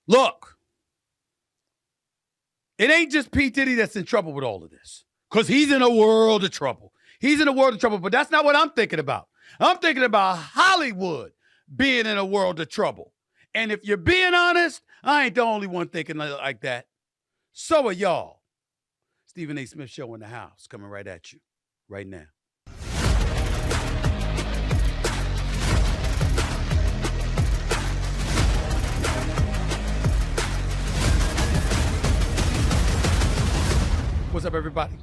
Look, it ain't just P. Diddy that's in trouble with all of this, because he's in a world of trouble. He's in a world of trouble, but that's not what I'm thinking about. I'm thinking about Hollywood being in a world of trouble. And if you're being honest, I ain't the only one thinking like that. So are y'all. Stephen A. Smith Show in the house, coming right at you right now. What's up, everybody?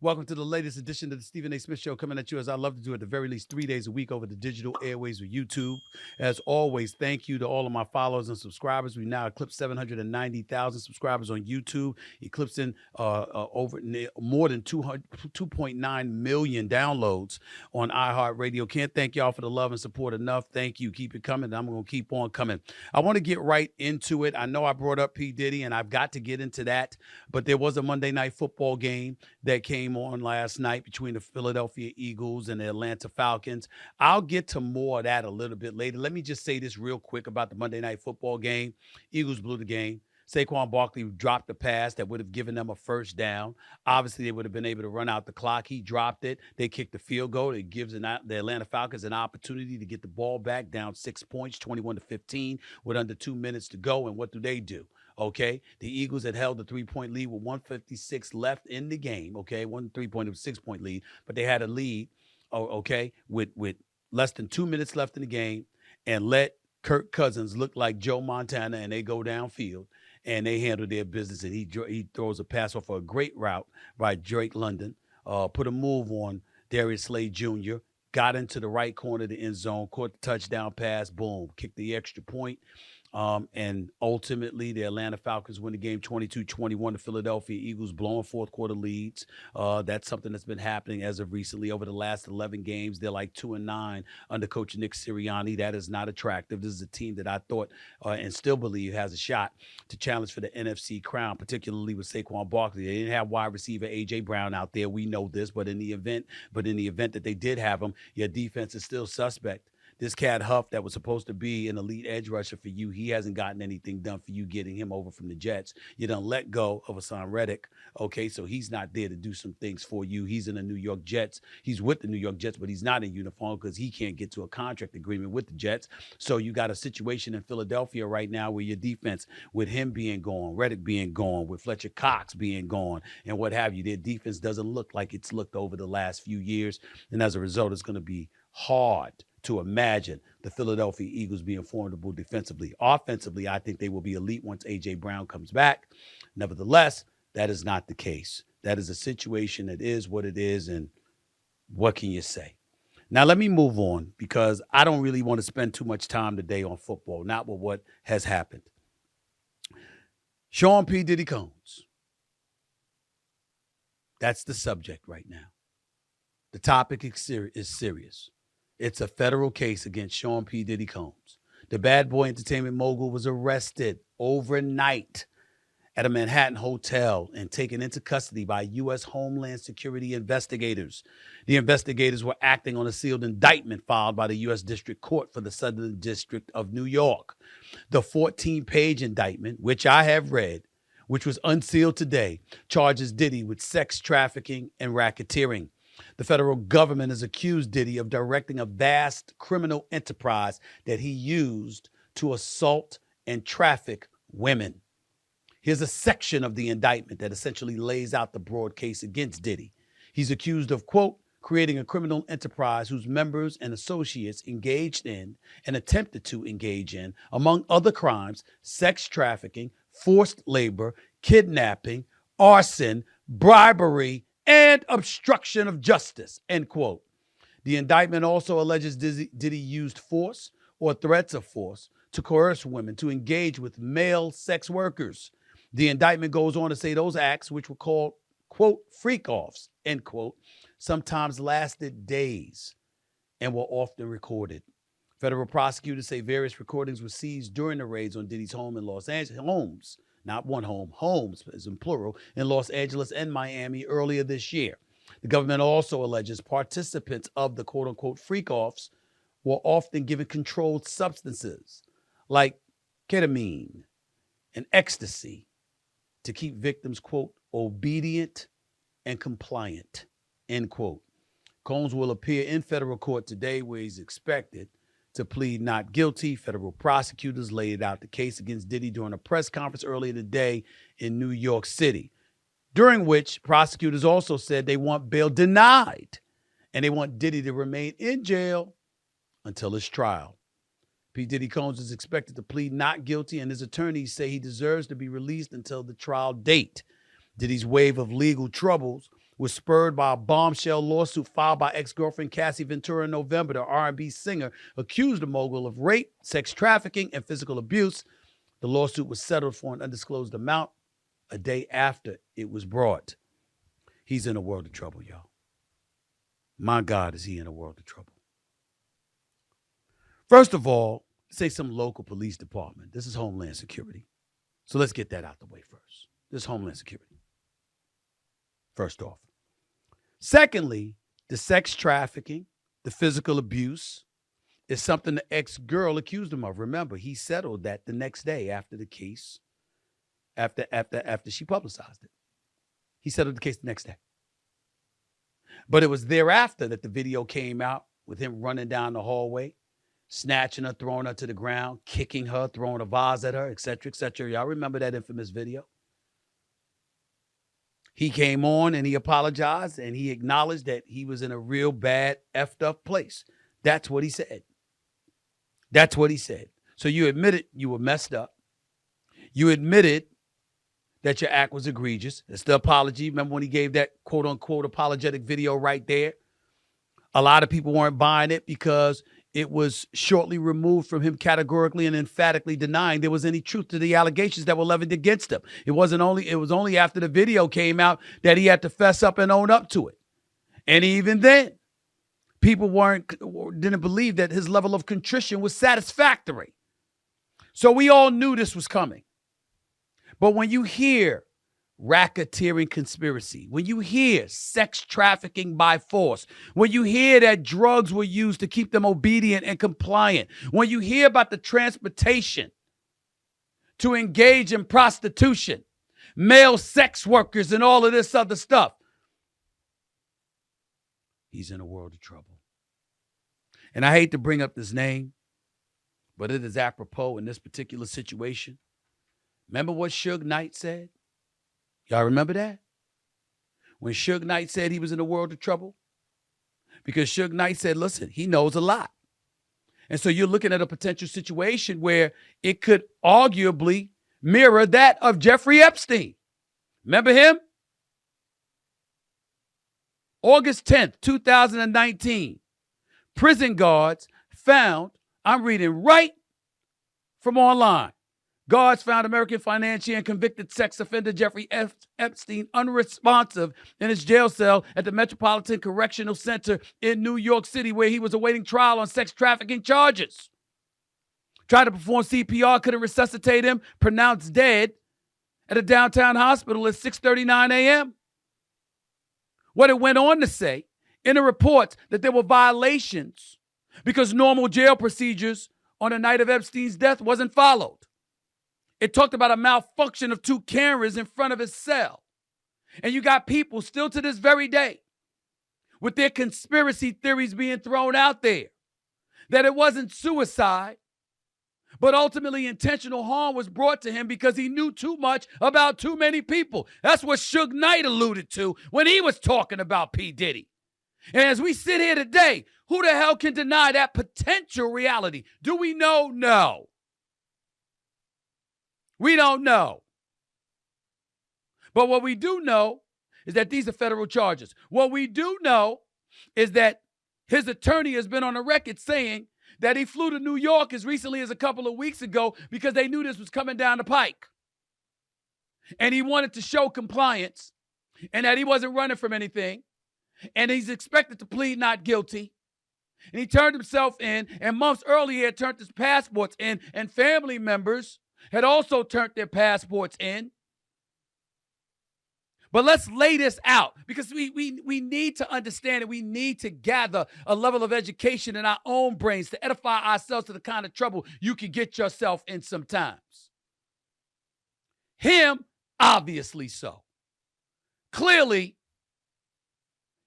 Welcome to the latest edition of the Stephen A. Smith Show, coming at you as I love to do at the very least 3 days a week over the digital airways of YouTube. As always, thank you to all of my followers and subscribers. We now eclipsed 790,000 subscribers on YouTube, eclipsing over more than 2.9 million downloads on iHeartRadio. Can't thank y'all for the love and support enough. Thank you. Keep it coming. I'm going to keep on coming. I want to get right into it. I know I brought up P. Diddy, and I've got to get into that, but there was a Monday Night Football game that came on last night between the Philadelphia Eagles and the Atlanta Falcons. I'll get to more of that a little bit later. Let me just say this real quick about the Monday Night Football game. Eagles blew the game. Saquon Barkley dropped the pass that would have given them a first down. Obviously, they would have been able to run out the clock. He dropped it. They kicked the field goal. It gives the Atlanta Falcons an opportunity to get the ball back down 6 points, 21-15, with under 2 minutes to go. And what do? Okay, the Eagles had held the 3-point lead with 1:56 left in the game. Okay, 6-point lead, but they had a lead. Okay, with less than 2 minutes left in the game, and let Kirk Cousins look like Joe Montana, and they go downfield and they handle their business. And he throws a pass off a great route by Drake London, put a move on Darius Slade Jr., got into the right corner of the end zone, caught the touchdown pass, boom, kicked the extra point. And ultimately, the Atlanta Falcons win the game 22-21. The Philadelphia Eagles blowing fourth quarter leads. That's something that's been happening as of recently. Over the last 11 games, they're like 2-9 under coach Nick Sirianni. That is not attractive. This is a team that I thought and still believe has a shot to challenge for the NFC crown, particularly with Saquon Barkley. They didn't have wide receiver A.J. Brown out there. We know this, but in the event that they did have him, your defense is still suspect. This cat Huff that was supposed to be an elite edge rusher for you, he hasn't gotten anything done for you getting him over from the Jets. You done let go of Hassan Reddick, okay, so he's not there to do some things for you. He's in the New York Jets. He's with the New York Jets, but he's not in uniform because he can't get to a contract agreement with the Jets. So you got a situation in Philadelphia right now where your defense, with him being gone, Reddick being gone, with Fletcher Cox being gone, and what have you, their defense doesn't look like it's looked over the last few years, and as a result, it's going to be hard to imagine the Philadelphia Eagles being formidable defensively. Offensively, I think they will be elite once A.J. Brown comes back. Nevertheless, that is not the case. That is a situation that is what it is, and what can you say? Now, let me move on because I don't really want to spend too much time today on football, not with what has happened. Sean P. Diddy Combs. That's the subject right now. The topic is serious. It's a federal case against Sean P. Diddy Combs. The bad boy entertainment mogul was arrested overnight at a Manhattan hotel and taken into custody by U.S. Homeland Security investigators. The investigators were acting on a sealed indictment filed by the U.S. District Court for the Southern District of New York. The 14-page indictment, which I have read, which was unsealed today, charges Diddy with sex trafficking and racketeering. The federal government has accused Diddy of directing a vast criminal enterprise that he used to assault and traffic women. Here's a section of the indictment that essentially lays out the broad case against Diddy. He's accused of, quote, creating a criminal enterprise whose members and associates engaged in and attempted to engage in, among other crimes, sex trafficking, forced labor, kidnapping, arson, bribery, and obstruction of justice, end quote. The indictment also alleges Diddy used force or threats of force to coerce women to engage with male sex workers. The indictment goes on to say those acts, which were called, quote, freak-offs, end quote, sometimes lasted days and were often recorded. Federal prosecutors say various recordings were seized during the raids on Diddy's home in Los Angeles, homes, not one home, homes as in plural, in Los Angeles and Miami earlier this year. The government also alleges participants of the quote-unquote freak-offs were often given controlled substances like ketamine, and ecstasy to keep victims, quote, obedient and compliant, end quote. Combs will appear in federal court today where he's expected to plead not guilty. Federal prosecutors laid out the case against Diddy during a press conference earlier today in New York City, during which prosecutors also said they want bail denied and they want Diddy to remain in jail until his trial. P. Diddy Combs is expected to plead not guilty, and his attorneys say he deserves to be released until the trial date. Diddy's wave of legal troubles was spurred by a bombshell lawsuit filed by ex-girlfriend Cassie Ventura in November. The R&B singer accused the mogul of rape, sex trafficking, and physical abuse. The lawsuit was settled for an undisclosed amount a day after it was brought. He's in a world of trouble, y'all. My God, is he in a world of trouble. First of all, say some local police department. This is Homeland Security. So let's get that out the way first. This is Homeland Security. First off. Secondly, the sex trafficking, the physical abuse is something the ex-girl accused him of. Remember, he settled that the next day after the case, after she publicized it. He settled the case the next day. But it was thereafter that the video came out with him running down the hallway, snatching her, throwing her to the ground, kicking her, throwing a vase at her, et cetera, et cetera. Y'all remember that infamous video? He came on and he apologized and he acknowledged that he was in a real bad, effed up place. That's what he said. That's what he said. So you admitted you were messed up. You admitted that your act was egregious. It's the apology. Remember when he gave that quote unquote apologetic video right there? A lot of people weren't buying it because it was shortly removed from him categorically and emphatically denying there was any truth to the allegations that were levied against him. It was only after the video came out that he had to fess up and own up to it. And even then, people didn't believe that his level of contrition was satisfactory. So we all knew this was coming. But when you hear racketeering conspiracy, when you hear sex trafficking by force, when you hear that drugs were used to keep them obedient and compliant, when you hear about the transportation to engage in prostitution, male sex workers, and all of this other stuff, he's in a world of trouble. And I hate to bring up this name, but it is apropos in this particular situation. Remember what Suge Knight said? Y'all remember that? When Suge Knight said he was in a world of trouble? Because Suge Knight said, listen, he knows a lot. And so you're looking at a potential situation where it could arguably mirror that of Jeffrey Epstein. Remember him? August 10th, 2019. Prison guards found, I'm reading right from online. Guards found American financier and convicted sex offender Jeffrey Epstein unresponsive in his jail cell at the Metropolitan Correctional Center in New York City, where he was awaiting trial on sex trafficking charges. Tried to perform CPR, couldn't resuscitate him, pronounced dead at a downtown hospital at 6:39 a.m. What it went on to say in the reports that there were violations because normal jail procedures on the night of Epstein's death wasn't followed. It talked about a malfunction of 2 cameras in front of his cell. And you got people still to this very day with their conspiracy theories being thrown out there that it wasn't suicide, but ultimately intentional harm was brought to him because he knew too much about too many people. That's what Suge Knight alluded to when he was talking about P. Diddy. And as we sit here today, who the hell can deny that potential reality? Do we know? No. We don't know. But what we do know is that these are federal charges. What we do know is that his attorney has been on the record saying that he flew to New York as recently as a couple of weeks ago because they knew this was coming down the pike. And he wanted to show compliance and that he wasn't running from anything. And he's expected to plead not guilty. And he turned himself in, and months earlier he had turned his passports in, and family members had also turned their passports in. But let's lay this out because we need to understand it. We need to gather a level of education in our own brains to edify ourselves to the kind of trouble you can get yourself in sometimes. Him, obviously so. Clearly,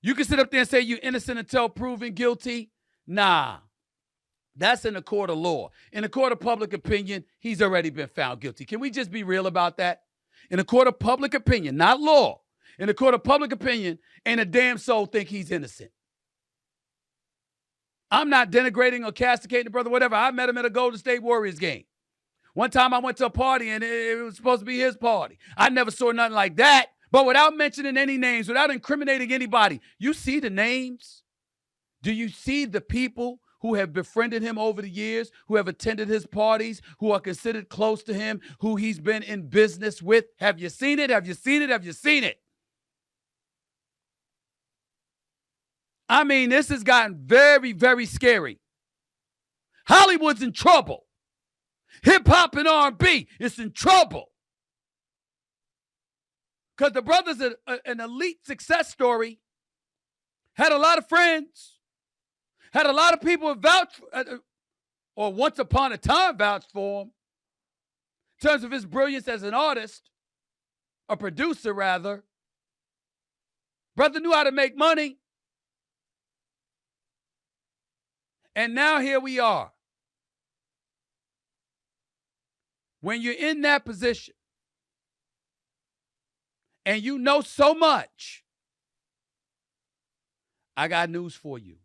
you can sit up there and say you're innocent until proven guilty. Nah, that's in the court of law. In the court of public opinion, he's already been found guilty. Can we just be real about that? In the court of public opinion, not law. In the court of public opinion, ain't a damn soul think he's innocent. I'm not denigrating or castigating the brother, whatever. I met him at a Golden State Warriors game. One time I went to a party and it was supposed to be his party. I never saw nothing like that. But without mentioning any names, without incriminating anybody, you see the names? Do you see the people who have befriended him over the years, who have attended his parties, who are considered close to him, who he's been in business with? Have you seen it? Have you seen it? Have you seen it? I mean, this has gotten very, very scary. Hollywood's in trouble. Hip-hop and R&B is in trouble. Because the brother's an elite success story, had a lot of friends, had a lot of people vouch, or once upon a time vouched for him, in terms of his brilliance as an artist, a producer rather. Brother knew how to make money. And now here we are. When you're in that position, and you know so much, I got news for you.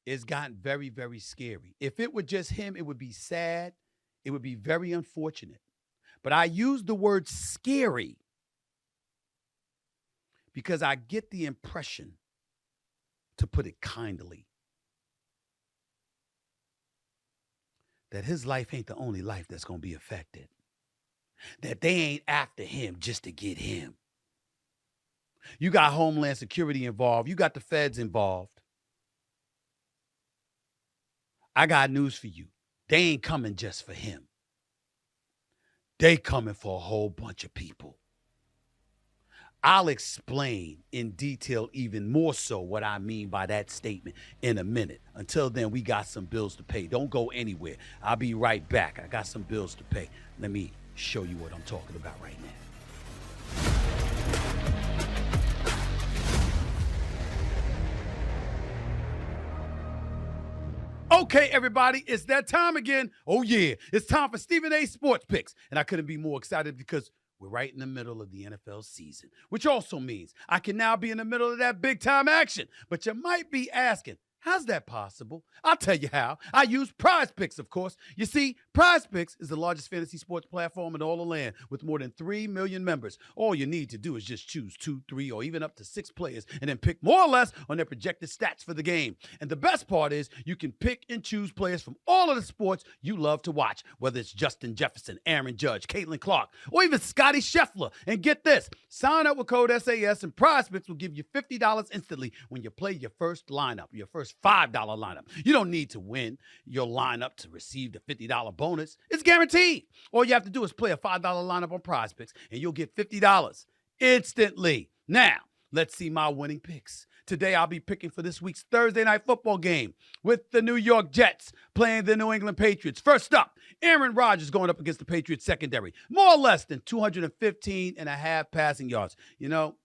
It's gotten very, very scary. If it were just him, it would be sad. It would be very unfortunate. But I use the word scary because I get the impression, to put it kindly, that his life ain't the only life that's going to be affected. That they ain't after him just to get him. You got Homeland Security involved. You got the feds involved. I got news for you. They ain't coming just for him. They coming for a whole bunch of people. I'll explain in detail even more so what I mean by that statement in a minute. Until then, we got some bills to pay. Don't go anywhere. I'll be right back. I got some bills to pay. Let me show you what I'm talking about right now. Okay, everybody, it's that time again. Oh, yeah, it's time for Stephen A. Sports Picks. And I couldn't be more excited because we're right in the middle of the NFL season, which also means I can now be in the middle of that big-time action. But you might be asking, how's that possible? I'll tell you how. I use Prize Picks, of course. You see, Prize Picks is the largest fantasy sports platform in all the land with more than 3 million members. All you need to do is just choose 2, 3, or even up to 6 players and then pick more or less on their projected stats for the game. And the best part is you can pick and choose players from all of the sports you love to watch, whether it's Justin Jefferson, Aaron Judge, Caitlin Clark, or even Scotty Scheffler. And get this, sign up with code SAS and Prize Picks will give you $50 instantly when you play your first lineup, your first $5 lineup. You don't need to win your lineup to receive the $50 bonus. It's guaranteed. All you have to do is play a $5 lineup on Prize Picks, and you'll get $50 instantly. Now, let's see my winning picks. Today, I'll be picking for this week's Thursday night football game with the New York Jets playing the New England Patriots. First up, Aaron Rodgers going up against the Patriots secondary. More or less than 215.5 passing yards. You know,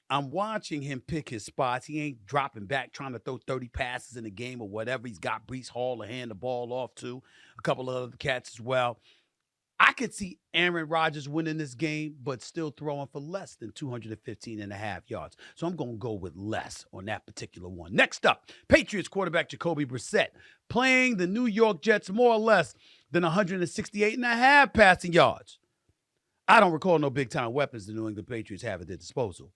I'm watching him pick his spots. He ain't dropping back trying to throw 30 passes in a game or whatever. He's got Breece Hall to hand the ball off to, a couple of other cats as well. I could see Aaron Rodgers winning this game, but still throwing for less than 215.5 yards. So I'm going to go with less on that particular one. Next up, Patriots quarterback Jacoby Brissett playing the New York Jets more or less than 168.5 passing yards. I don't recall no big-time weapons the New England Patriots have at their disposal.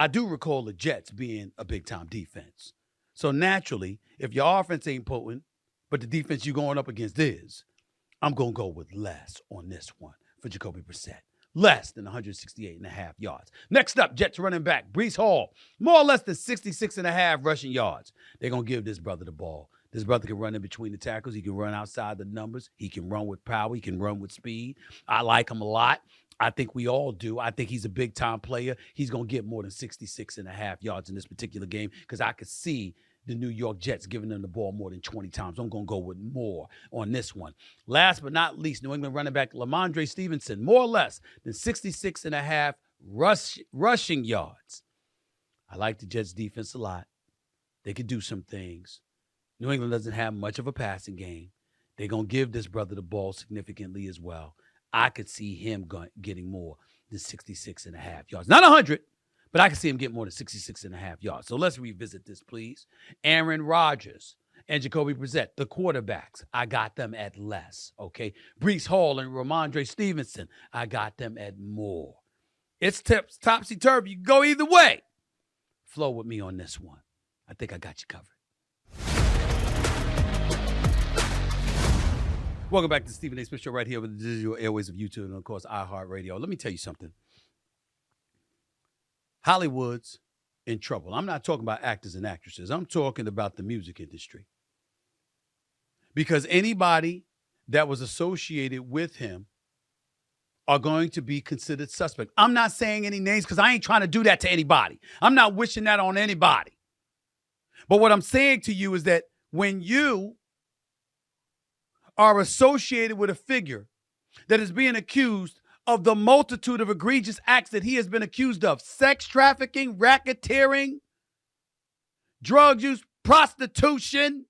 I do recall the Jets being a big-time defense. So naturally, if your offense ain't potent, but the defense you're going up against is, I'm going to go with less on this one for Jacoby Brissett. Less than 168.5 yards. Next up, Jets running back Breece Hall. More or less than 66.5 rushing yards. They're going to give this brother the ball. This brother can run in between the tackles. He can run outside the numbers. He can run with power. He can run with speed. I like him a lot. I think we all do. I think he's a big-time player. He's going to get more than 66.5 yards in this particular game because I could see the New York Jets giving them the ball more than 20 times. I'm going to go with more on this one. Last but not least, New England running back Lamondre Stevenson, more or less than 66 and a half rushing yards. I like the Jets defense a lot. They could do some things. New England doesn't have much of a passing game. They're going to give this brother the ball significantly as well. I could see him getting more than 66 and a half yards. Not 100, but I can see him get more than 66 and a half yards. So let's revisit this, please. Aaron Rodgers and Jacoby Brissett, the quarterbacks, I got them at less, okay? Breece Hall and Ramondre Stevenson, I got them at more. It's topsy-turvy. You can go either way. Flow with me on this one. I think I got you covered. Welcome back to the Stephen A. Smith Show right here with the digital airways of YouTube and, of course, iHeartRadio. Let me tell you something. Hollywood's in trouble. I'm not talking about actors and actresses. I'm talking about the music industry. Because anybody that was associated with him are going to be considered suspect. I'm not saying any names because I ain't trying to do that to anybody. I'm not wishing that on anybody. But what I'm saying to you is that when you are associated with a figure that is being accused of the multitude of egregious acts that he has been accused of, sex trafficking, racketeering, drug use, prostitution,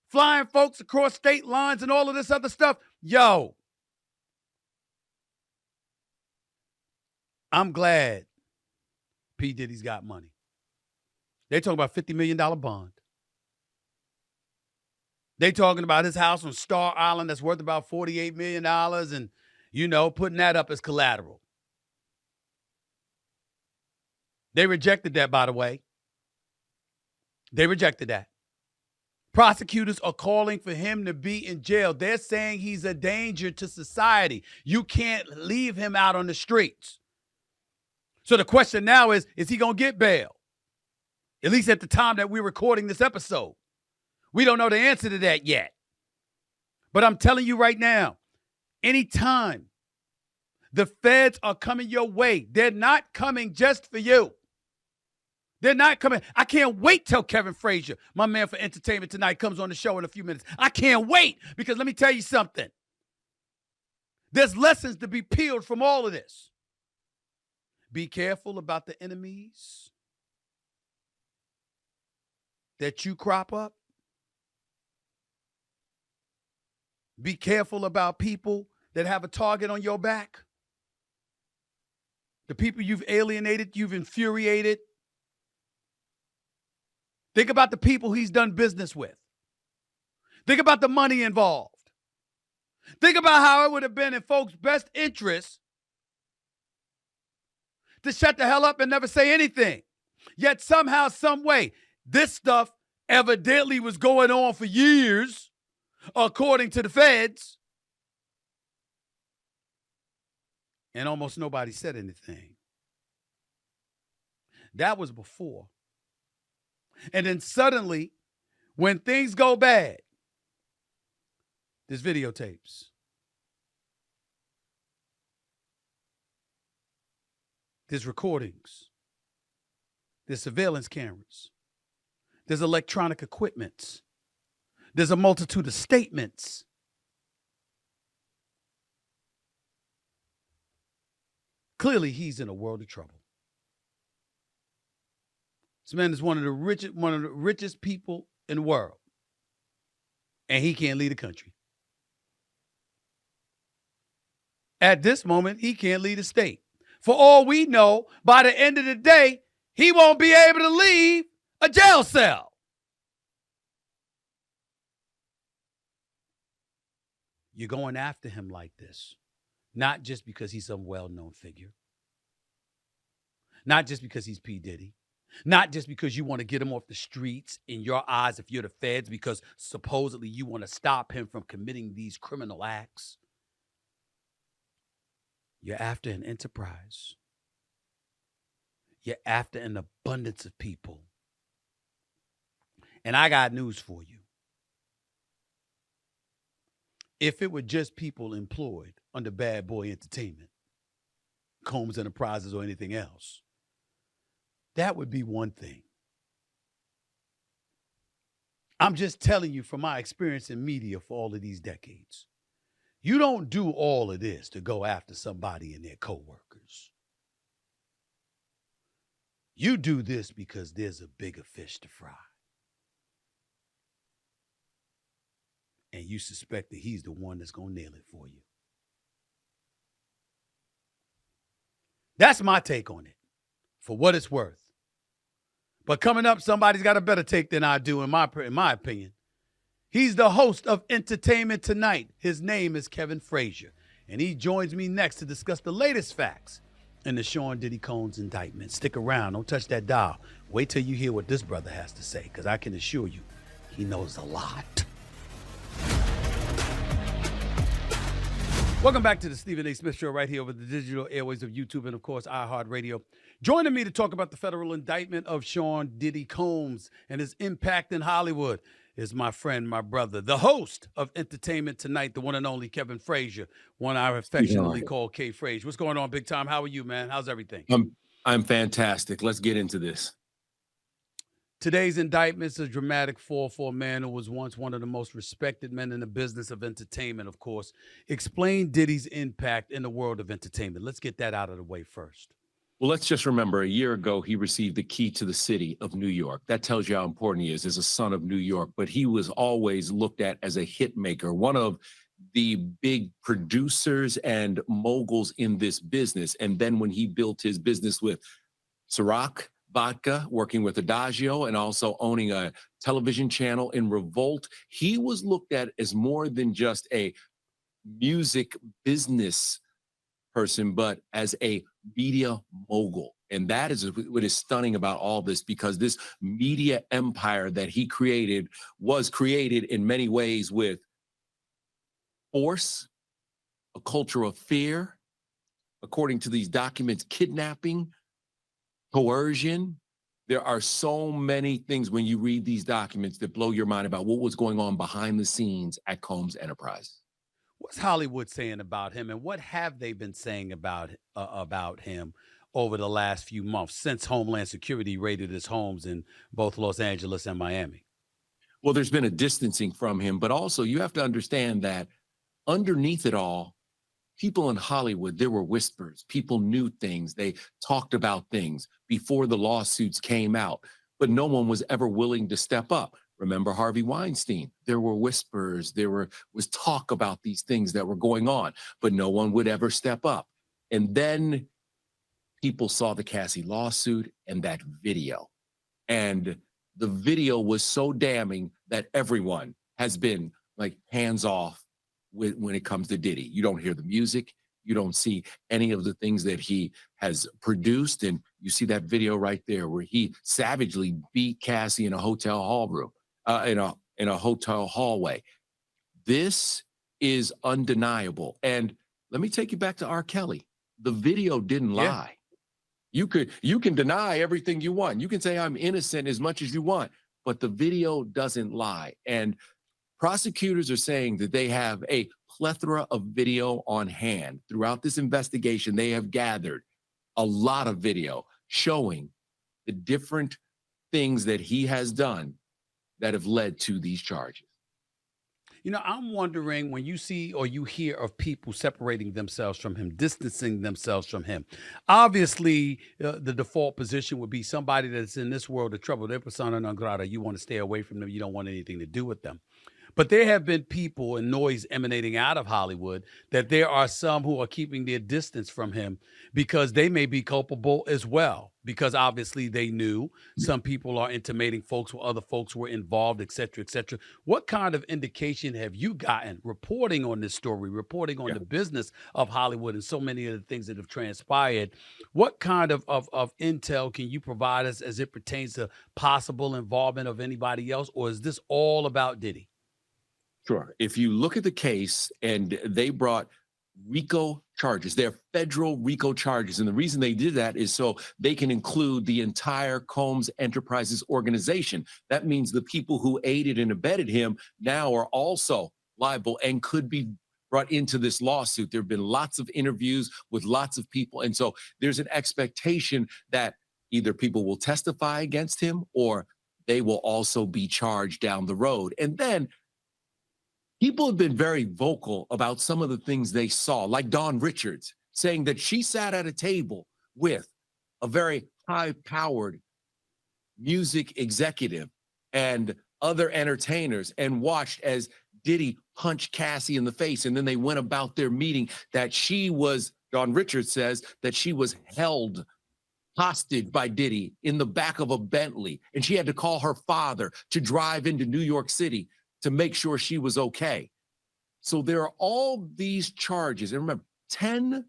flying folks across state lines and all of this other stuff. Yo, I'm glad P. Diddy's got money. They talking about $50 million bond. They talking about his house on Star Island that's worth about $48 million and, you know, putting that up as collateral. They rejected that, by the way. They rejected that. Prosecutors are calling for him to be in jail. They're saying he's a danger to society. You can't leave him out on the streets. So the question now is he going to get bail? At least at the time that we're recording this episode. We don't know the answer to that yet. But I'm telling you right now, anytime the feds are coming your way, they're not coming just for you. They're not coming. I can't wait till Kevin Frazier, my man for Entertainment Tonight, comes on the show in a few minutes. I can't wait because let me tell you something. There's lessons to be peeled from all of this. Be careful about the enemies that you crop up. Be careful about people that have a target on your back. The people you've alienated, you've infuriated. Think about the people he's done business with. Think about the money involved. Think about how it would have been in folks' best interest to shut the hell up and never say anything. Yet somehow, some way, this stuff evidently was going on for years, according to the feds. And almost nobody said anything. That was before. And then suddenly, when things go bad, there's videotapes. There's recordings. There's surveillance cameras. There's electronic equipment. There's a multitude of statements. Clearly, he's in a world of trouble. This man is one of the richest people in the world. And he can't lead a country. At this moment, he can't lead a state. For all we know, by the end of the day, he won't be able to leave a jail cell. You're going after him like this, not just because he's some well-known figure, not just because he's P. Diddy, not just because you want to get him off the streets in your eyes if you're the feds, because supposedly you want to stop him from committing these criminal acts. You're after an enterprise. You're after an abundance of people. And I got news for you. If it were just people employed under Bad Boy Entertainment, Combs Enterprises, or anything else, that would be one thing. I'm just telling you from my experience in media for all of these decades. You don't do all of this to go after somebody and their coworkers. You do this because there's a bigger fish to fry. And you suspect that he's the one that's going to nail it for you. That's my take on it, for what it's worth. But coming up, somebody's got a better take than I do, in my opinion. He's the host of Entertainment Tonight. His name is Kevin Frazier, and he joins me next to discuss the latest facts in the Sean Diddy Combs indictment. Stick around. Don't touch that dial. Wait till you hear what this brother has to say, because I can assure you, he knows a lot. Welcome back to the Stephen A. Smith Show right here over the digital airways of YouTube and, of course, iHeartRadio. Joining me to talk about the federal indictment of Sean Diddy Combs and his impact in Hollywood is my friend, my brother, the host of Entertainment Tonight, the one and only Kevin Frazier, one I affectionately call K. Frazier. What's going on, big time? How are you, man? How's everything? I'm fantastic. Let's get into this. Today's indictment is a dramatic fall for a man who was once one of the most respected men in the business of entertainment, of course. Explain Diddy's impact in the world of entertainment. Let's get that out of the way first. Well, let's just remember a year ago, he received the key to the city of New York. That tells you how important he is as a son of New York. But he was always looked at as a hit maker, one of the big producers and moguls in this business. And then when he built his business with Ciroc Vodka, working with Adagio, and also owning a television channel in Revolt, he was looked at as more than just a music business person, but as a media mogul. And that is what is stunning about all this, because this media empire that he created was created in many ways with force, a culture of fear, according to these documents, kidnapping, coercion. There are so many things when you read these documents that blow your mind about what was going on behind the scenes at Combs Enterprise. What's Hollywood saying about him, and what have they been saying about him over the last few months since Homeland Security raided his homes in both Los Angeles and Miami? Well, there's been a distancing from him, but also you have to understand that underneath it all, people in Hollywood, there were whispers. People knew things. They talked about things before the lawsuits came out, but no one was ever willing to step up. Remember Harvey Weinstein? There were whispers. There was talk about these things that were going on, but no one would ever step up. And then people saw the Cassie lawsuit and that video. And the video was so damning that everyone has been like hands off when it comes to Diddy. You don't hear the music. You don't see any of the things that he has produced. And you see that video right there where he savagely beat Cassie in a hotel hall room, in a hotel hallway. This is undeniable. And let me take you back to R. Kelly. The video didn't lie. You can deny everything you want. You can say I'm innocent as much as you want, but the video doesn't lie. And prosecutors are saying that they have a plethora of video on hand. Throughout this investigation, they have gathered a lot of video showing the different things that he has done that have led to these charges. You know, I'm wondering, when you see or you hear of people separating themselves from him, distancing themselves from him, obviously the default position would be somebody that's in this world of trouble. They're persona non grata. You want to stay away from them. You don't want anything to do with them. But there have been people and noise emanating out of Hollywood that there are some who are keeping their distance from him because they may be culpable as well, because obviously they knew. Some people are intimating folks or other folks were involved, et cetera, et cetera. What kind of indication have you gotten reporting on this story, reporting on the business of Hollywood and so many of the things that have transpired? What kind of intel can you provide us as it pertains to possible involvement of anybody else, or is this all about Diddy? Sure. If you look at the case, and they brought RICO charges, they're federal RICO charges. And the reason they did that is so they can include the entire Combs Enterprises organization. That means the people who aided and abetted him now are also liable and could be brought into this lawsuit. There have been lots of interviews with lots of people. And so there's an expectation that Either people will testify against him or they will also be charged down the road. And then people have been very vocal about some of the things they saw, like Dawn Richards saying that she sat at a table with a very high-powered music executive and other entertainers and watched as Diddy punched Cassie in the face. And then they went about their meeting that Dawn Richards says that she was held hostage by Diddy in the back of a Bentley. And she had to call her father to drive into New York City to make sure she was okay. So there are all these charges. And remember, 10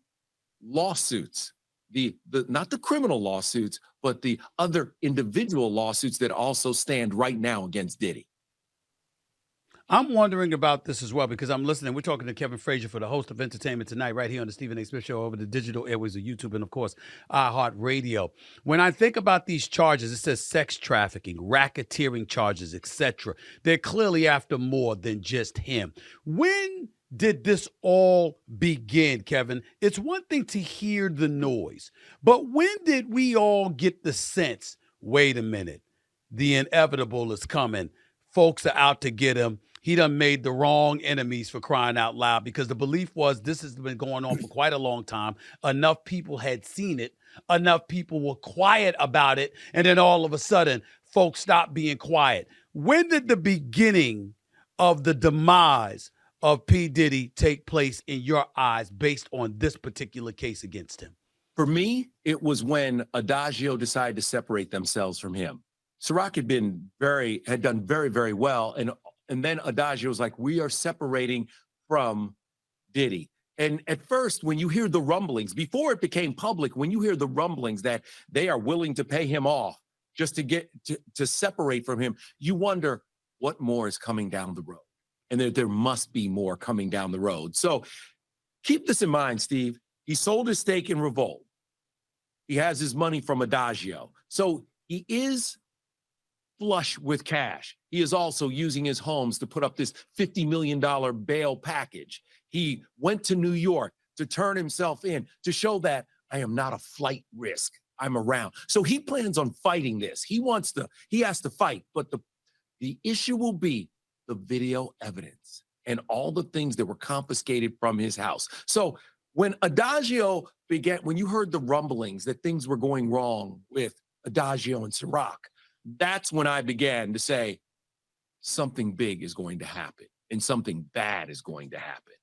lawsuits, not the criminal lawsuits, but the other individual lawsuits that also stand right now against Diddy. I'm wondering about this as well because I'm listening. We're talking to Kevin Frazier, for the host of Entertainment Tonight, right here on the Stephen A. Smith Show over the digital airways of YouTube and, of course, iHeartRadio. When I think about these charges, it says sex trafficking, racketeering charges, etc. They're clearly after more than just him. When did this all begin, Kevin? It's one thing to hear the noise, but when did we all get the sense, wait a minute, the inevitable is coming? Folks are out to get him. He done made the wrong enemies, for crying out loud, because the belief was this has been going on for quite a long time. Enough people had seen it. Enough people were quiet about it. And then all of a sudden, folks stopped being quiet. When did the beginning of the demise of P. Diddy take place in your eyes based on this particular case against him? For me, it was when Adagio decided to separate themselves from him. Ciroc had done very, very well. And then Adagio was like, we are separating from Diddy. And at first, when you hear the rumblings, before it became public, when you hear the rumblings that they are willing to pay him off just to get to separate from him, you wonder what more is coming down the road. And there must be more coming down the road. So keep this in mind, Steve. He sold his stake in Revolt. He has his money from Adagio. So he is flush with cash. He is also using his homes to put up this $50 million bail package. He went to New York to turn himself in to show that I am not a flight risk. I'm around. So he plans on fighting this. He has to fight. But the issue will be the video evidence and all the things that were confiscated from his house. So when when you heard the rumblings that things were going wrong with Adagio and Ciroc, that's when I began to say something big is going to happen and something bad is going to happen.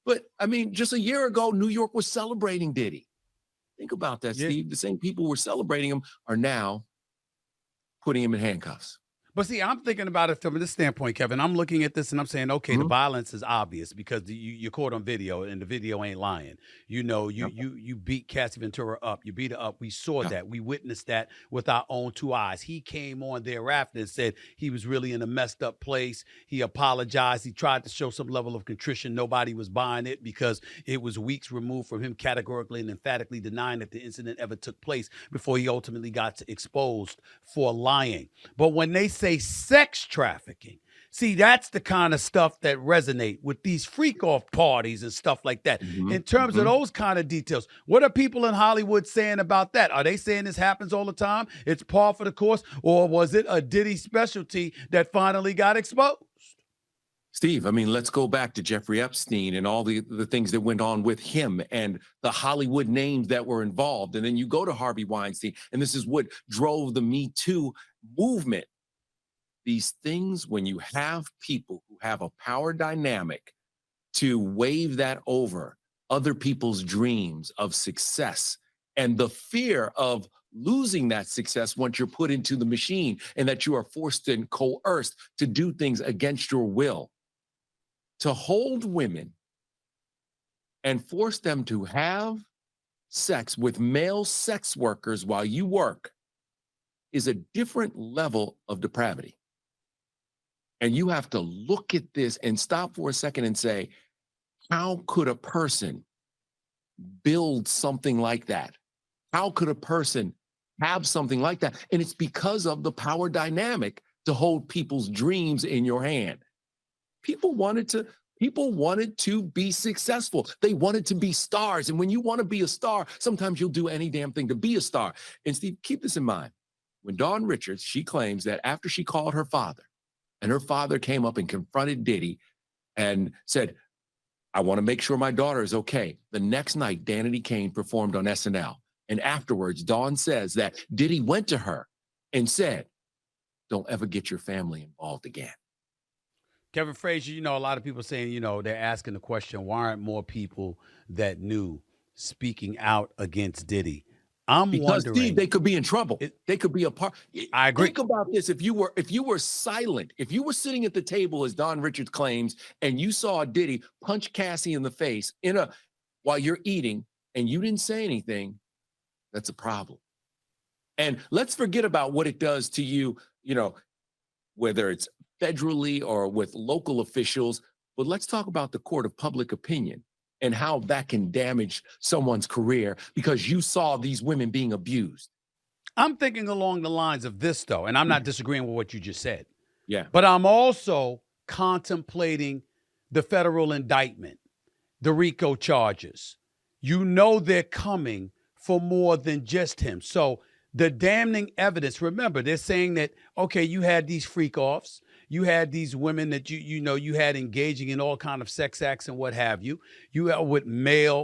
But I mean, just a year ago, New York was celebrating Diddy. Think about that, Steve. Yeah. The same people who were celebrating him are now putting him in handcuffs. But see, I'm thinking about it from this standpoint, Kevin. I'm looking at this and I'm saying, okay, the violence is obvious because you're caught on video and the video ain't lying. You know, you beat Cassie Ventura up. You beat her up. We saw that. We witnessed that with our own two eyes. He came on thereafter and said he was really in a messed up place. He apologized. He tried to show some level of contrition. Nobody was buying it because it was weeks removed from him categorically and emphatically denying that the incident ever took place before he ultimately got exposed for lying. But when they say sex trafficking, see, that's the kind of stuff that resonate with these freak off parties and stuff like that. In terms of those kind of details, what are people in Hollywood saying about that? Are they saying this happens all the time? It's par for the course, or was it a Diddy specialty that finally got exposed? Steve, I mean, let's go back to Jeffrey Epstein and all the things that went on with him and the Hollywood names that were involved. And then you go to Harvey Weinstein, and this is what drove the Me Too movement. These things, when you have people who have a power dynamic to wave that over other people's dreams of success and the fear of losing that success once you're put into the machine and that you are forced and coerced to do things against your will, to hold women and force them to have sex with male sex workers while you work is a different level of depravity. And you have to look at this and stop for a second and say, how could a person build something like that? How could a person have something like that? And it's because of the power dynamic to hold people's dreams in your hand. People wanted to People wanted to be successful. They wanted to be stars. And when you want to be a star, sometimes you'll do any damn thing to be a star. And Steve, keep this in mind. When Dawn Richards, she claims that after she called her father, and her father came up and confronted Diddy and said, I want to make sure my daughter is okay. The next night, Danity Kane performed on SNL. And afterwards, Dawn says that Diddy went to her and said, don't ever get your family involved again. Kevin Frazier, you know, a lot of people saying, you know, they're asking the question, why aren't more people that knew speaking out against Diddy? I'm because wondering, Steve, they could be in trouble. They could be a part. I agree. Think about this. If you were silent, if you were sitting at the table, as Don Richards claims, and you saw Diddy punch Cassie in the face while you're eating and you didn't say anything, that's a problem. And let's forget about what it does to you, you know, whether it's federally or with local officials, but let's talk about the court of public opinion and how that can damage someone's career because you saw these women being abused. I'm thinking along the lines of this, though, and I'm not disagreeing with what you just said. Yeah. But I'm also contemplating the federal indictment, the RICO charges. You know they're coming for more than just him. So the damning evidence, remember, they're saying that, okay, you had these freak offs. You had these women that you had engaging in all kind of sex acts and what have you. You have with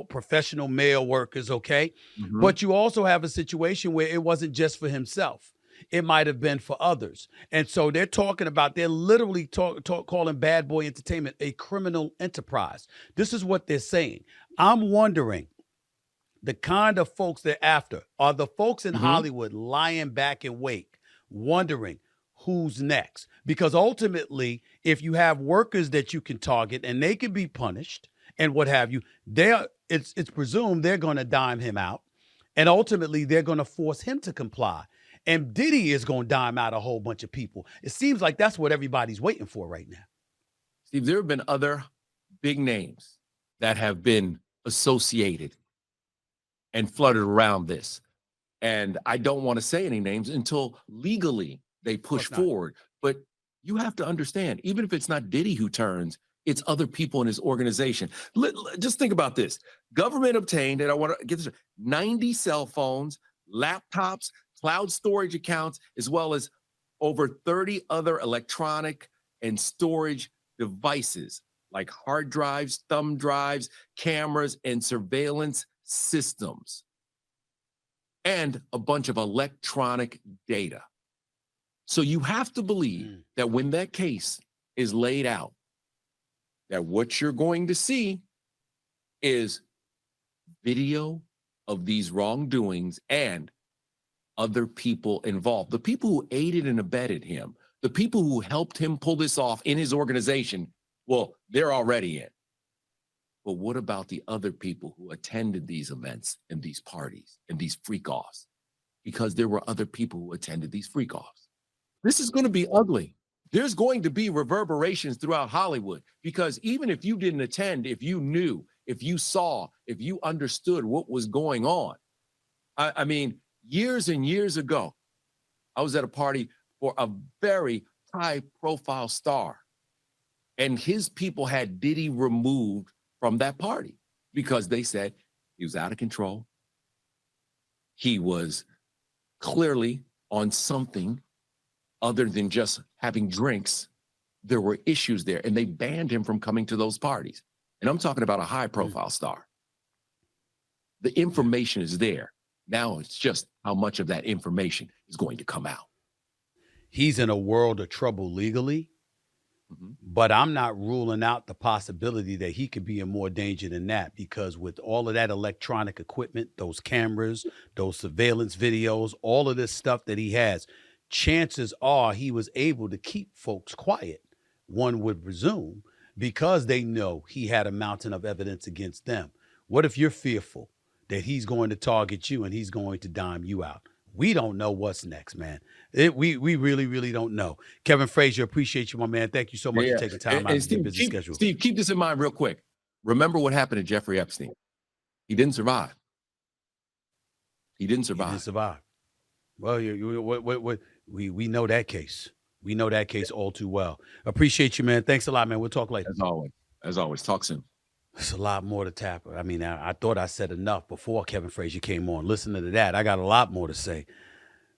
professional male workers, okay? Mm-hmm. But you also have a situation where it wasn't just for himself. It might have been for others. And so they're literally calling Bad Boy Entertainment a criminal enterprise. This is what they're saying. I'm wondering, the kind of folks they're after are the folks in Hollywood lying back in wake, wondering who's next. Because ultimately, if you have workers that you can target and they can be punished and what have you, it's presumed they're going to dime him out. And ultimately, they're going to force him to comply. And Diddy is going to dime out a whole bunch of people. It seems like that's what everybody's waiting for right now. Steve, there have been other big names that have been associated and fluttered around this. And I don't want to say any names until legally they push forward. But you have to understand, even if it's not Diddy who turns, it's other people in his organization. Just think about this. Government obtained, and I want to get this, 90 cell phones, laptops, cloud storage accounts, as well as over 30 other electronic and storage devices like hard drives, thumb drives, cameras, and surveillance systems, and a bunch of electronic data. So you have to believe that when that case is laid out, that what you're going to see is video of these wrongdoings and other people involved. The people who aided and abetted him, the people who helped him pull this off in his organization, well, they're already in. But what about the other people who attended these events and these parties and these freak-offs? Because there were other people who attended these freak-offs. This is going to be ugly. There's going to be reverberations throughout Hollywood because even if you didn't attend, if you knew, if you saw, if you understood what was going on. I mean, years and years ago, I was at a party for a very high-profile star, and his people had Diddy removed from that party because they said he was out of control. He was clearly on something other than just having drinks. There were issues there, and they banned him from coming to those parties. And I'm talking about a high-profile star. The information is there. Now it's just how much of that information is going to come out. He's in a world of trouble legally. But I'm not ruling out the possibility that he could be in more danger than that, because with all of that electronic equipment, those cameras, those surveillance videos, all of this stuff that he has, chances are he was able to keep folks quiet, one would presume, because they know he had a mountain of evidence against them. What if you're fearful that he's going to target you and he's going to dime you out? We don't know what's next, man. We really, really don't know. Kevin Frazier, appreciate you, my man. Thank you so much for taking time out of your busy schedule. Steve, keep this in mind real quick. Remember what happened to Jeffrey Epstein. He didn't survive. He didn't survive. Well, we know that case. We know that case all too well. Appreciate you, man. Thanks a lot, man. We'll talk later. As always. As always, talk soon. It's a lot more to tackle. I mean, I thought I said enough before Kevin Frazier came on. Listening to that, I got a lot more to say.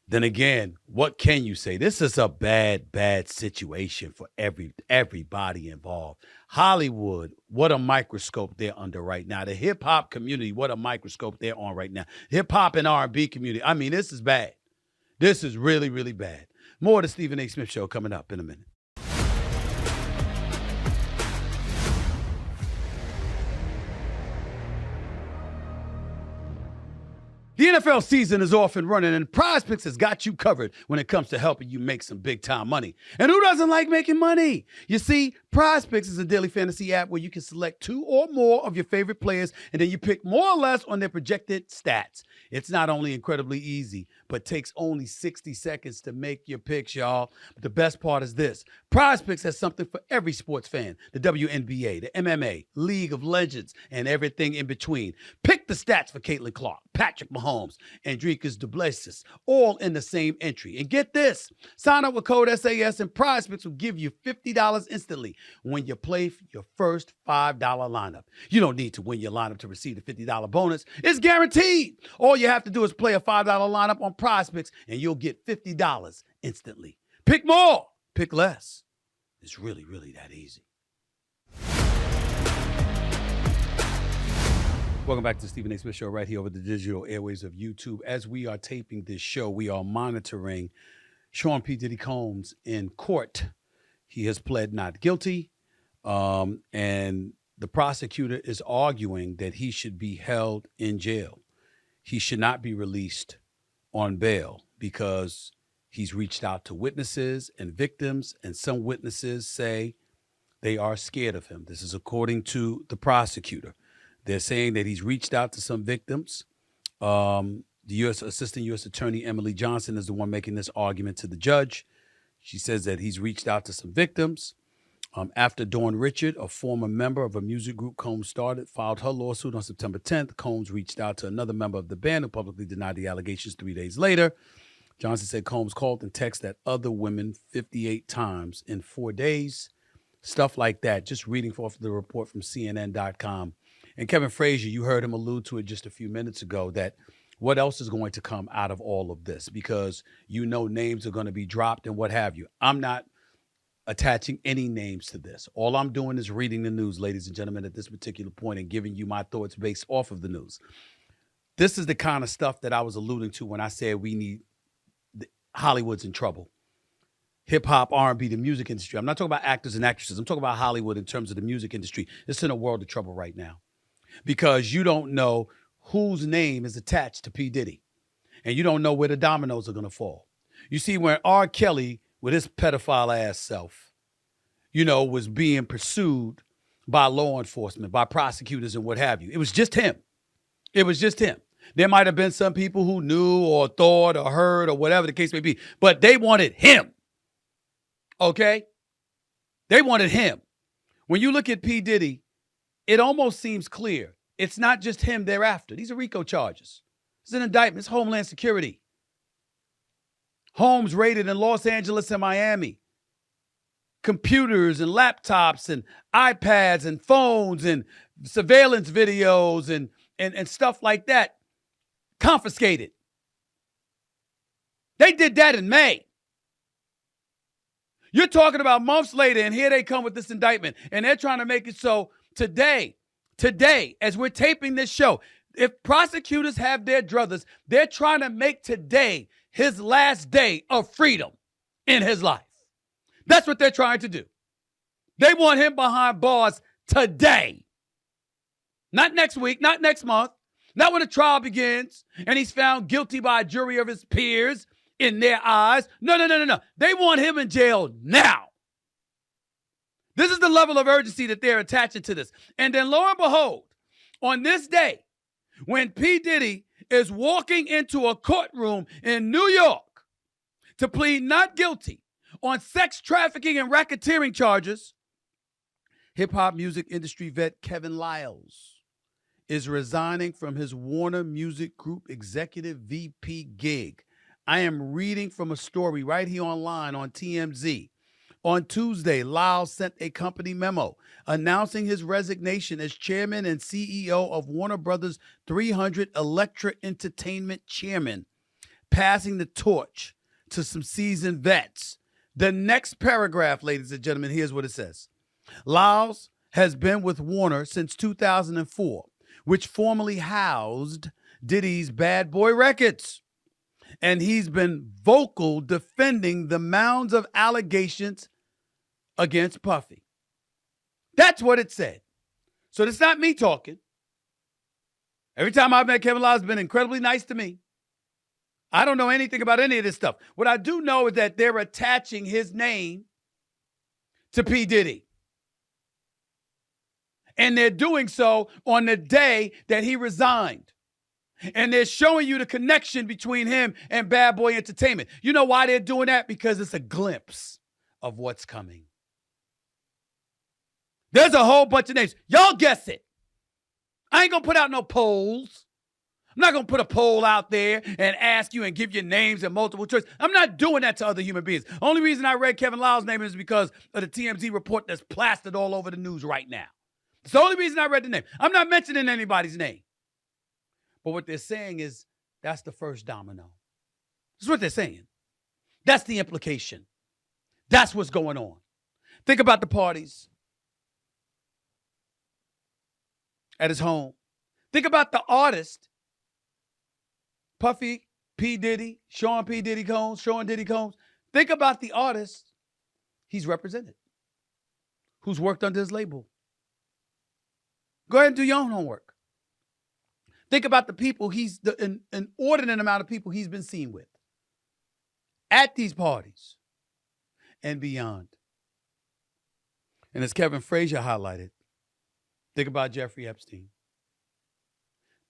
Then again, what can you say? This is a bad, bad situation for everybody involved. Hollywood, what a microscope they're under right now. The hip hop community, what a microscope they're on right now. Hip hop and R&B community. I mean, this is bad. This is really, really bad. More of the Stephen A. Smith Show coming up in a minute. The NFL season is off and running, and PrizePicks has got you covered when it comes to helping you make some big-time money. And who doesn't like making money? You see, PrizePicks is a daily fantasy app where you can select 2 or more of your favorite players, and then you pick more or less on their projected stats. It's not only incredibly easy, but takes only 60 seconds to make your picks, y'all. But the best part is this. PrizePicks has something for every sports fan. The WNBA, the MMA, League of Legends, and everything in between. Pick the stats for Caitlin Clark, Patrick Mahomes, and Dricus Duplessis, all in the same entry. And get this, sign up with code SAS and PrizePicks will give you $50 instantly when you play your first $5 lineup. You don't need to win your lineup to receive the $50 bonus. It's guaranteed. All you have to do is play a $5 lineup on PrizePicks and you'll get $50 instantly. Pick more, pick less. It's really, really that easy. Welcome back to the Stephen A. Smith Show right here over the digital airwaves of YouTube. As we are taping this show, we are monitoring Sean P. Diddy Combs in court. He has pled not guilty, and the prosecutor is arguing that he should be held in jail. He should not be released on bail because he's reached out to witnesses and victims, and some witnesses say they are scared of him. This is according to the prosecutor. They're saying that he's reached out to some victims. The Assistant U.S. Attorney Emily Johnson is the one making this argument to the judge. She says that he's reached out to some victims. After Dawn Richard, a former member of a music group Combs started, filed her lawsuit on September 10th, Combs reached out to another member of the band who publicly denied the allegations 3 days later. Johnson said Combs called and texted other women 58 times in 4 days. Stuff like that. Just reading off the report from CNN.com. And Kevin Frazier, you heard him allude to it just a few minutes ago, that what else is going to come out of all of this? Because you know names are going to be dropped and what have you. I'm not attaching any names to this. All I'm doing is reading the news, ladies and gentlemen, at this particular point and giving you my thoughts based off of the news. This is the kind of stuff that I was alluding to when I said we need Hollywood's in trouble. Hip hop, R&B, the music industry. I'm not talking about actors and actresses. I'm talking about Hollywood in terms of the music industry. It's in a world of trouble right now because you don't know whose name is attached to P. Diddy, and you don't know where the dominoes are going to fall. You see, when R. Kelly, with his pedophile ass self, was being pursued by law enforcement, by prosecutors and what have you, it was just him. It was just him. There might have been some people who knew or thought or heard or whatever the case may be, but they wanted him. Okay? They wanted him. When you look at P. Diddy, it almost seems clear. It's not just him thereafter. These are RICO charges. It's an indictment. It's Homeland Security. Homes raided in Los Angeles and Miami. Computers and laptops and iPads and phones and surveillance videos and stuff like that confiscated. They did that in May. You're talking about months later, and here they come with this indictment, and they're trying to make it so today, as we're taping this show, if prosecutors have their druthers, they're trying to make today his last day of freedom in his life. That's what they're trying to do. They want him behind bars today. Not next week, not next month, not when the trial begins and he's found guilty by a jury of his peers in their eyes. No. They want him in jail now. This is the level of urgency that they're attaching to this. And then lo and behold, on this day, when P. Diddy is walking into a courtroom in New York to plead not guilty on sex trafficking and racketeering charges, hip-hop music industry vet Kevin Liles is resigning from his Warner Music Group executive VP gig. I am reading from a story right here online on TMZ On Tuesday, Lyles sent a company memo announcing his resignation as chairman and CEO of Warner Brothers 300 Elektra Entertainment chairman, passing the torch to some seasoned vets. The next paragraph, ladies and gentlemen, here's what it says. Lyles has been with Warner since 2004, which formerly housed Diddy's Bad Boy Records. And he's been vocal defending the mounds of allegations against Puffy. That's what it said. So it's not me talking. Every time I've met Kevin Lyles, has been incredibly nice to me. I don't know anything about any of this stuff. What I do know is that they're attaching his name to P. Diddy. And they're doing so on the day that he resigned. And they're showing you the connection between him and Bad Boy Entertainment. You know why they're doing that? Because it's a glimpse of what's coming. There's a whole bunch of names. Y'all guess it. I ain't going to put out no polls. I'm not going to put a poll out there and ask you and give you names and multiple choice. I'm not doing that to other human beings. Only reason I read Kevin Lyles' name is because of the TMZ report that's plastered all over the news right now. It's the only reason I read the name. I'm not mentioning anybody's name. But what they're saying is that's the first domino. That's what they're saying. That's the implication. That's what's going on. Think about the parties at his home. Think about the artist, Puffy, P. Diddy, Sean Diddy Combs. Think about the artist he's represented, who's worked under his label. Go ahead and do your own homework. Think about the people an inordinate amount of people he's been seen with at these parties and beyond. And as Kevin Frazier highlighted, think about Jeffrey Epstein.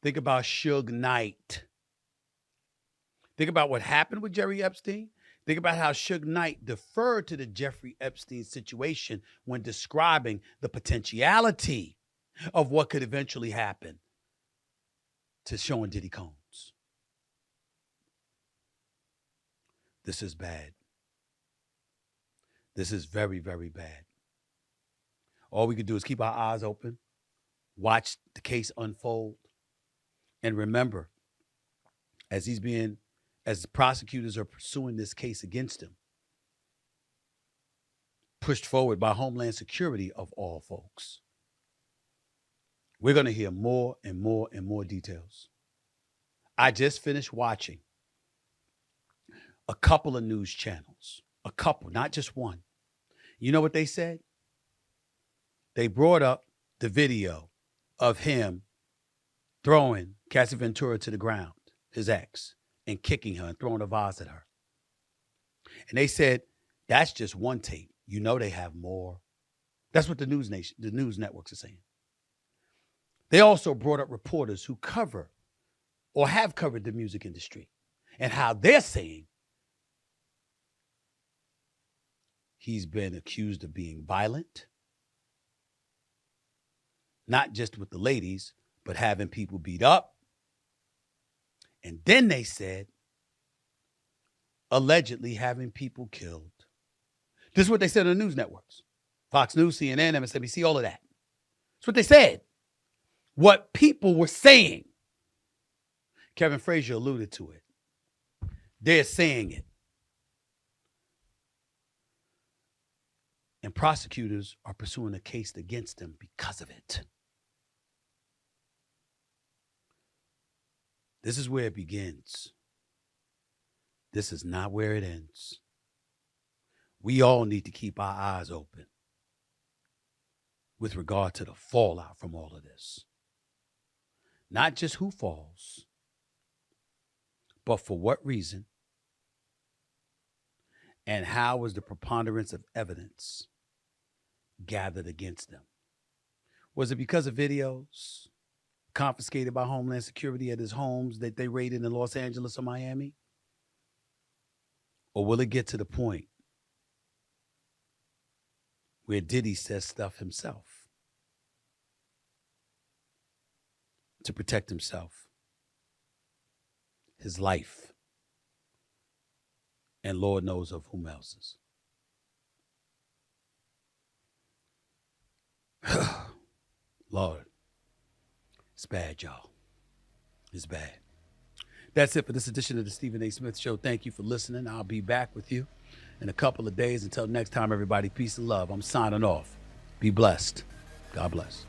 Think about Suge Knight. Think about what happened with Jeffrey Epstein. Think about how Suge Knight deferred to the Jeffrey Epstein situation when describing the potentiality of what could eventually happen to Sean Diddy Combs. This is bad. This is very, very bad. All we could do is keep our eyes open, watch the case unfold, and remember, as the prosecutors are pursuing this case against him, pushed forward by Homeland Security of all folks, we're going to hear more and more and more details. I just finished watching a couple of news channels, not just one. You know what they said? They brought up the video of him throwing Cassie Ventura to the ground, his ex, and kicking her and throwing a vase at her. And they said, that's just one tape. You know they have more. That's what the news networks are saying. They also brought up reporters who cover or have covered the music industry and how they're saying he's been accused of being violent, not just with the ladies, but having people beat up. And then they said, allegedly having people killed. This is what they said on the news networks. Fox News, CNN, MSNBC, all of that. That's what they said. What people were saying. Kevin Frazier alluded to it. They're saying it. And prosecutors are pursuing a case against them because of it. This is where it begins. This is not where it ends. We all need to keep our eyes open with regard to the fallout from all of this. Not just who falls, but for what reason, and how was the preponderance of evidence gathered against them? Was it because of videos confiscated by Homeland Security at his homes that they raided in Los Angeles or Miami? Or will it get to the point where Diddy says stuff himself to protect himself, his life, and Lord knows of whom else's? Lord, it's bad, y'all. It's bad. That's it for this edition of the Stephen A. Smith Show. Thank you for listening. I'll be back with you in a couple of days. Until next time, everybody, peace and love. I'm signing off. Be blessed. God bless.